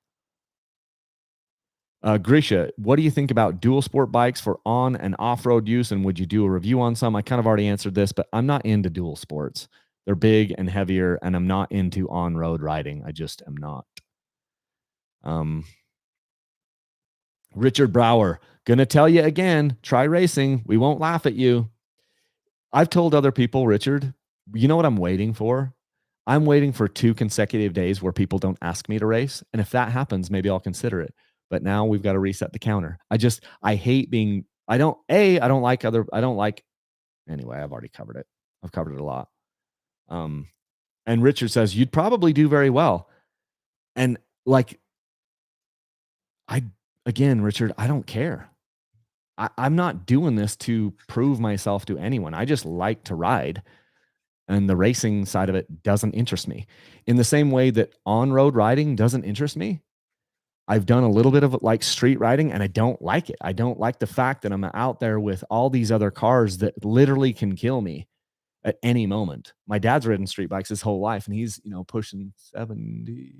Speaker 1: Grisha, what do you think about dual sport bikes for on and off-road use, and would you do a review on some? I kind of already answered this, but I'm not into dual sports. They're big and heavier, and I'm not into on-road riding. I just am not. Richard Brower, gonna tell you again, try racing. We won't laugh at you. I've told other people, Richard, you know what I'm waiting for? I'm waiting for 2 consecutive days where people don't ask me to race. And if that happens, maybe I'll consider it. But now we've got to reset the counter. I don't like Anyway, I've already covered it. I've covered it a lot. And Richard says, you'd probably do very well. And like, I, again, Richard, I don't care. I'm not doing this to prove myself to anyone. I just like to ride. And the racing side of it doesn't interest me. In the same way that on-road riding doesn't interest me, I've done a little bit of like street riding and I don't like it. I don't like the fact that I'm out there with all these other cars that literally can kill me at any moment. My dad's ridden street bikes his whole life and he's, pushing 70.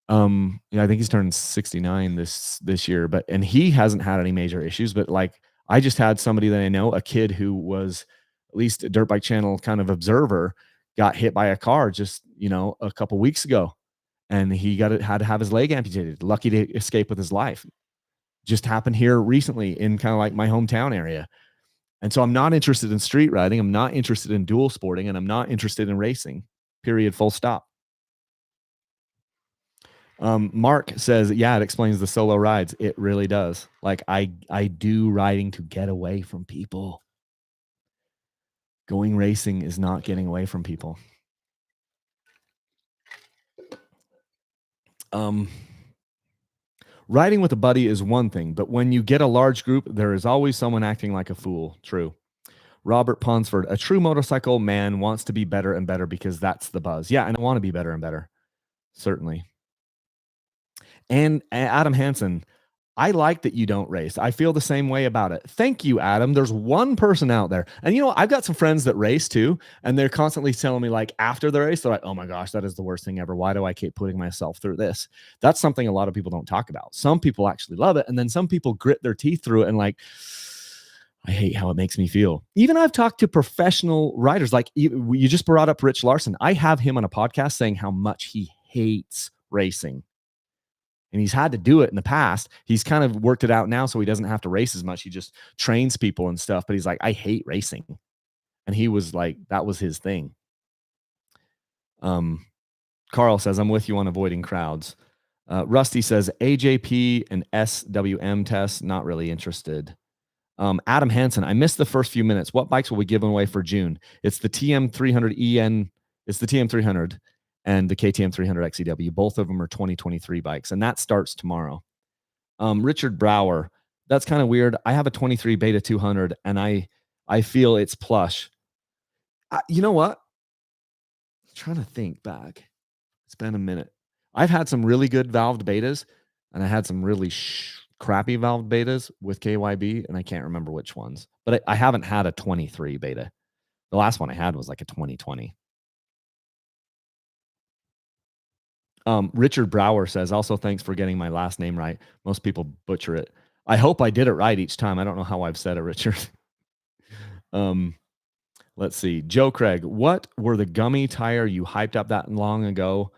Speaker 1: Yeah, I think he's turning 69 this year, and he hasn't had any major issues, but like I just had somebody that I know, a kid who was at least a dirt bike channel kind of observer, got hit by a car just, a couple weeks ago. And he had to have his leg amputated. Lucky to escape with his life. Just happened here recently in kind of like my hometown area. And so I'm not interested in street riding. I'm not interested in dual sporting, and I'm not interested in racing. Period. Full stop. Mark says, yeah, it explains the solo rides. It really does. Like I do riding to get away from people. Going racing is not getting away from people. Riding with a buddy is one thing, but when you get a large group, there is always someone acting like a fool. True. Robert Ponsford, a true motorcycle man wants to be better and better because that's the buzz. Yeah, and I want to be better and better. Certainly. And Adam Hansen, I like that you don't race. I feel the same way about it. Thank you, Adam. There's one person out there. And I've got some friends that race too. And they're constantly telling me like after the race, they're like, oh my gosh, that is the worst thing ever. Why do I keep putting myself through this? That's something a lot of people don't talk about. Some people actually love it. And then some people grit their teeth through it and like, I hate how it makes me feel. Even I've talked to professional riders. Like you just brought up Rich Larson. I have him on a podcast saying how much he hates racing. And he's had to do it in the past. He's kind of worked it out now so he doesn't have to race as much. He just trains people and stuff. But he's like, I hate racing. And he was like, that was his thing. Carl says, I'm with you on avoiding crowds. Rusty says, AJP and SWM tests, not really interested. Adam Hansen, I missed the first few minutes. What bikes will we give away for June? It's the TM 300 EN. It's the TM 300. And the KTM 300 XEW. Both of them are 2023 bikes, and that starts tomorrow. Richard Brower, that's kind of weird. I have a 23 Beta 200, and I feel it's plush. You know what? I'm trying to think back. It's been a minute. I've had some really good valved betas, and I had some really crappy valved betas with KYB, and I can't remember which ones. But I haven't had a 23 beta. The last one I had was like a 2020. Richard Brower says, also thanks for getting my last name right. Most people butcher it. I hope I did it right each time. I don't know how I've said it, Richard. Let's see. Joe Craig, what were the gummy tire you hyped up that long ago?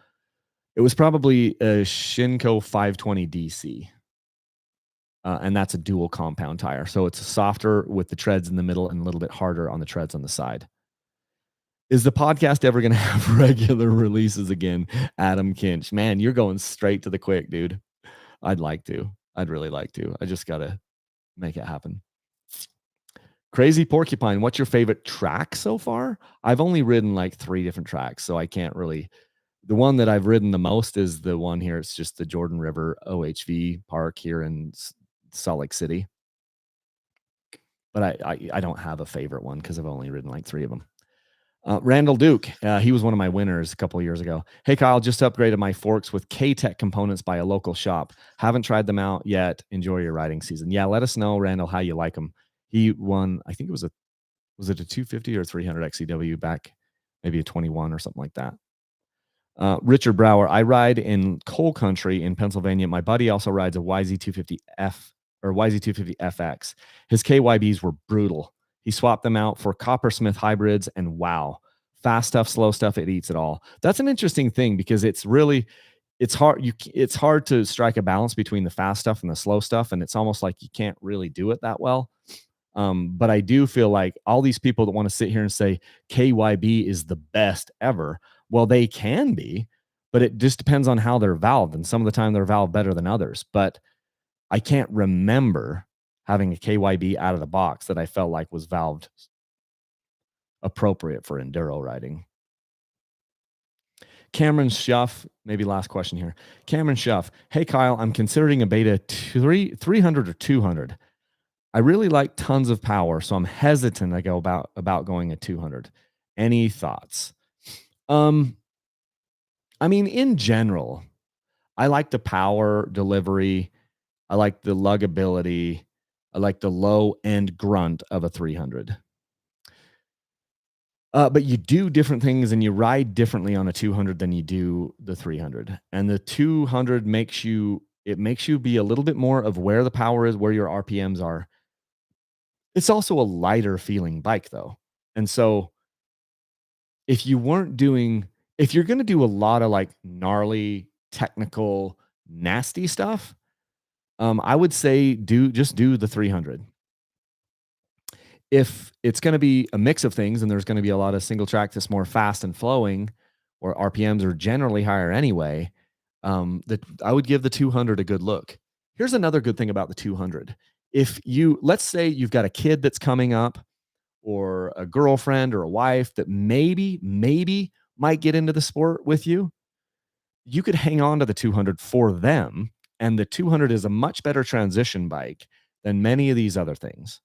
Speaker 1: It was probably a Shinko 520 DC. And that's a dual compound tire. So it's softer with the treads in the middle and a little bit harder on the treads on the side. Is the podcast ever going to have regular releases again? Adam Kinch. Man, you're going straight to the quick, dude. I'd like to. I'd really like to. I just got to make it happen. Crazy Porcupine, what's your favorite track so far? I've only ridden like 3 different tracks, so I can't really. The one that I've ridden the most is the one here. It's just the Jordan River OHV Park here in Salt Lake City. But I don't have a favorite one because I've only ridden like 3 of them. Randall Duke, he was one of my winners a couple of years ago. Hey, Kyle, just upgraded my forks with K-Tech components by a local shop. Haven't tried them out yet. Enjoy your riding season. Yeah, let us know, Randall, how you like them. He won, I think it was it a 250 or 300 XCW back, maybe a 21 or something like that. Richard Brower, I ride in coal country in Pennsylvania. My buddy also rides a YZ250F or YZ250FX. His KYBs were brutal. He swapped them out for Coppersmith hybrids, and wow, fast stuff, slow stuff, it eats it all. That's an interesting thing because it's hard. It's hard to strike a balance between the fast stuff and the slow stuff, and it's almost like you can't really do it that well. But I do feel like all these people that want to sit here and say KYB is the best ever, well, they can be, but it just depends on how they're valved, and some of the time they're valved better than others. But I can't remember having a KYB out of the box that I felt like was valved appropriate for enduro riding. Cameron Schuff, maybe last question here. Cameron Schuff, hey Kyle, I'm considering a beta 300 or 200. I really like tons of power, so I'm hesitant to go about going at 200. Any thoughts? Um, I mean, in general, I like the power delivery. I like the luggability. I like the low end grunt of a 300. But you do different things and you ride differently on a 200 than you do the 300. And the 200 makes you be a little bit more of where the power is, where your RPMs are. It's also a lighter feeling bike though. And so if you weren't doing if you're going to do a lot of like gnarly, technical, nasty stuff, I would say do the 300. If it's going to be a mix of things and there's going to be a lot of single track that's more fast and flowing, or RPMs are generally higher anyway, I would give the 200 a good look. Here's another good thing about the 200. If let's say you've got a kid that's coming up, or a girlfriend or a wife that maybe might get into the sport with you, you could hang on to the 200 for them. And the 200 is a much better transition bike than many of these other things.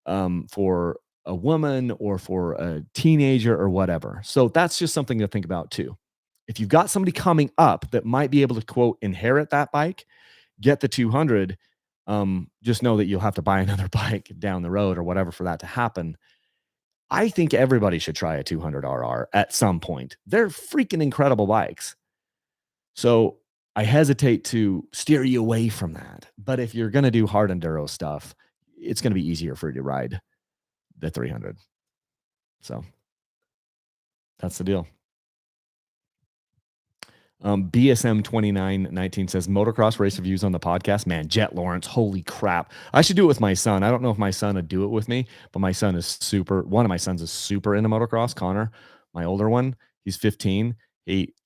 Speaker 1: For a woman or for a teenager or whatever. So that's just something to think about too. If you've got somebody coming up that might be able to quote inherit that bike, get the 200. Just know that you'll have to buy another bike down the road or whatever for that to happen. I think everybody should try a 200RR at some point. They're freaking incredible bikes. So I hesitate to steer you away from that. But if you're going to do hard enduro stuff, it's going to be easier for you to ride the 300. So that's the deal. BSM 2919 says motocross race reviews on the podcast. Man, Jet Lawrence, holy crap. I should do it with my son. I don't know if my son would do it with me, but one of my sons is super into motocross. Connor, my older one, he's 15.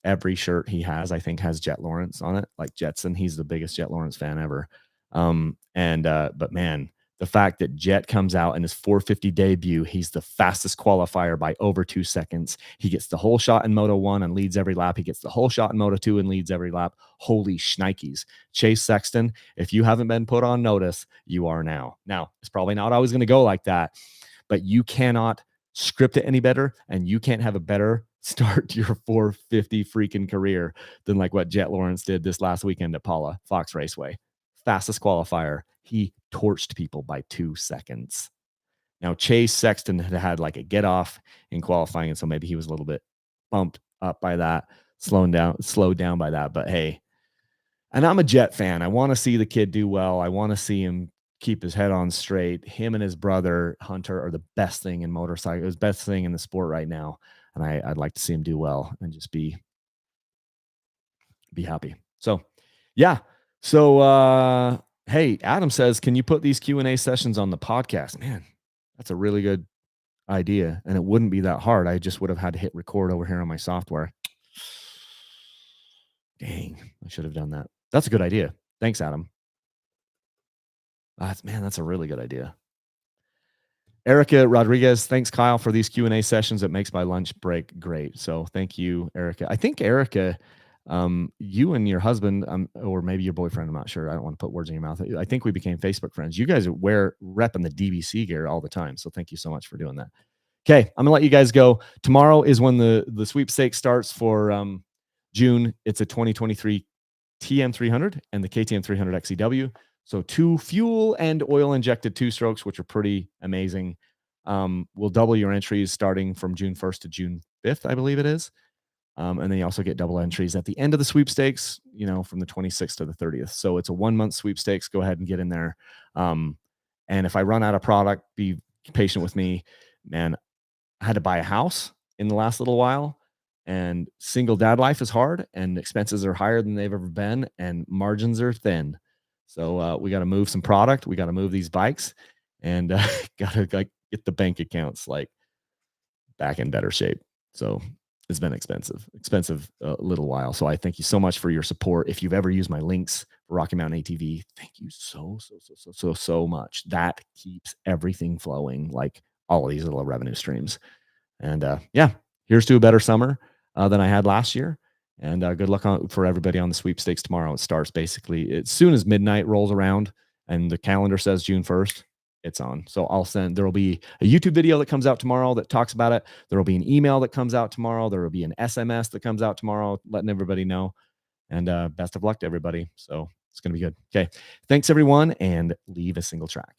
Speaker 1: Every shirt he has, I think, has Jet Lawrence on it, like Jetson. He's the biggest Jet Lawrence fan ever. But man, the fact that Jet comes out in his 450 debut, he's the fastest qualifier by over 2 seconds. He gets the whole shot in Moto 1 and leads every lap. He gets the whole shot in Moto 2 and leads every lap. Holy shnikes. Chase Sexton, if you haven't been put on notice, you are now. Now, it's probably not always going to go like that, but you cannot script it any better, and you can't have a better start to your 450 freaking career than like what Jet Lawrence did this last weekend at Paula Fox Raceway. Fastest qualifier. He torched people by 2 seconds. Now, Chase Sexton had like a get off in qualifying, and so maybe he was a little bit bumped up by that, slowed down by that. But hey, and I'm a Jet fan. I want to see the kid do well. I want to see him keep his head on straight. Him and his brother Hunter are the best thing in motorcycles, best thing in the sport right now. And I'd like to see him do well and just be happy. So, yeah. So, hey, Adam says, can you put these Q&A sessions on the podcast? Man, that's a really good idea. And it wouldn't be that hard. I just would have had to hit record over here on my software. Dang, I should have done that. That's a good idea. Thanks, Adam. That's a really good idea. Erica Rodriguez, thanks, Kyle, for these Q&A sessions. It makes my lunch break great. So thank you, Erica. I think, Erica, you and your husband, or maybe your boyfriend, I'm not sure. I don't want to put words in your mouth. I think we became Facebook friends. You guys repping the DBC gear all the time. So thank you so much for doing that. Okay, I'm going to let you guys go. Tomorrow is when the sweepstakes starts for June. It's a 2023 TM 300 and the KTM 300 XCW. So 2 fuel and oil injected 2-strokes, which are pretty amazing. We'll double your entries starting from June 1st to June 5th, I believe it is. And then you also get double entries at the end of the sweepstakes, from the 26th to the 30th. So it's a 1-month sweepstakes. Go ahead and get in there. And if I run out of product, be patient with me, man. I had to buy a house in the last little while, and single dad life is hard, and expenses are higher than they've ever been, and margins are thin. So we got to move some product. We got to move these bikes, and got to get the bank accounts back in better shape. So it's been expensive a little while. So I thank you so much for your support. If you've ever used my links for Rocky Mountain ATV. Thank you so much. That keeps everything flowing, like all of these little revenue streams. And yeah, here's to a better summer than I had last year. And good luck for everybody on the sweepstakes tomorrow. It starts basically as soon as midnight rolls around and the calendar says June 1st, it's on. So there will be a YouTube video that comes out tomorrow that talks about it. There will be an email that comes out tomorrow. There will be an SMS that comes out tomorrow, letting everybody know. And best of luck to everybody. So it's going to be good. Okay. Thanks, everyone. And leave a single track.